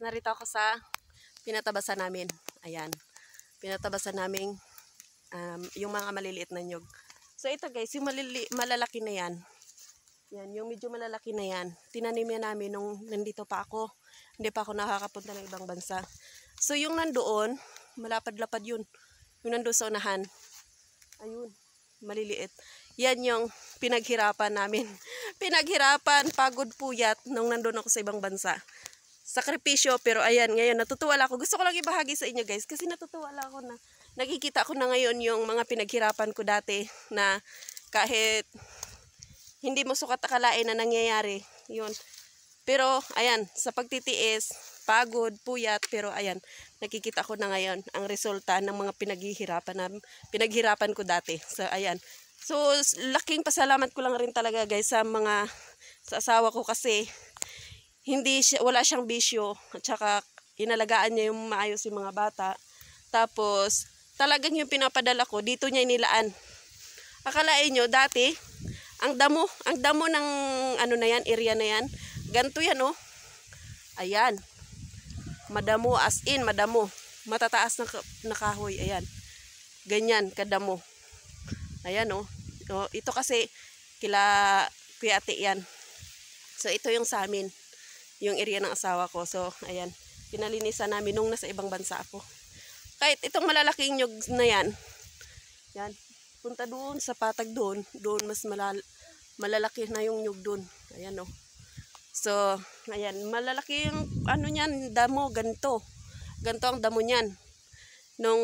guys, narito ako sa pinatabasan namin. Ayan. Pinatabasan namin yung mga maliliit na nyug. So ito guys, yung malalaki na yan. Yan, yung medyo malalaki na yan. Tinanim yan namin nung nandito pa ako. Hindi pa ako nakakapunta ng ibang bansa. So yung nandoon, malapad-lapad yun. Yung nandoon sa unahan. Ayun, maliliit. Yan yung pinaghirapan namin. Pinaghirapan, pagod, puyat nung nandoon ako sa ibang bansa. Sakripisyo, pero ayan, ngayon natutuwa lang ako. Gusto ko lang ibahagi sa inyo guys, kasi natutuwa lang ako na nakikita ko na ngayon yung mga pinaghirapan ko dati na kahit hindi mo sukat akalain na nangyayari. Yun. Pero ayan, sa pagtitiis, pagod, puyat, pero ayan, nakikita ko na ngayon ang resulta ng mga pinaghirapan ko dati. So ayan. So laking pasalamat ko lang rin talaga guys sa asawa ko kasi wala siyang bisyo at saka inalagaan niya yung maayos yung mga bata. Tapos talagang yung pinapadala ko dito niya inilaan. Akalain nyo dati ang damo ng ano na yan, area na yan. Ganto yan oh. Ayan. Madamo as in madamo. Matataas na kahoy, ayan. Ganyan kadamo. Ayan oh. So, ito kasi kila Kuya Ate yan. So ito yung sa amin. Yung area ng asawa ko. So, ayan. Pinalinisan namin nung nasa ibang bansa ako. Kahit itong malalaking nyug na yan. Yan. Punta doon sa patag doon. Doon mas malalaki na yung nyug doon. Ayan o. So, ayan. Malalaki yung ano niyan. Damo. Ganito. Ganito ang damo niyan. Nung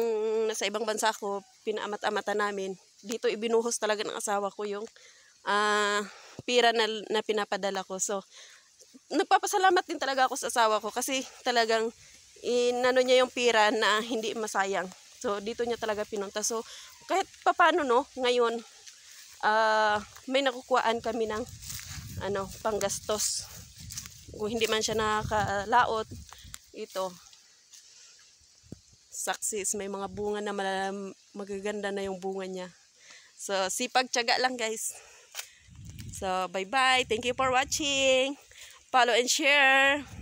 nasa ibang bansa ako, pinaamat-amata namin. Dito ibinuhos talaga ng asawa ko yung pira na pinapadala ko. So, nagpapasalamat din talaga ako sa asawa ko kasi talagang inano niya yung pira na hindi masayang. So dito niya talaga pinunta. So kahit papano no, ngayon may nakukuhaan kami ng panggastos. Kung hindi man siya nakakalaot, ito success, may mga bunga na magaganda na yung bunga niya. So sipag tiyaga lang guys. So bye bye, thank you for watching. Follow and share.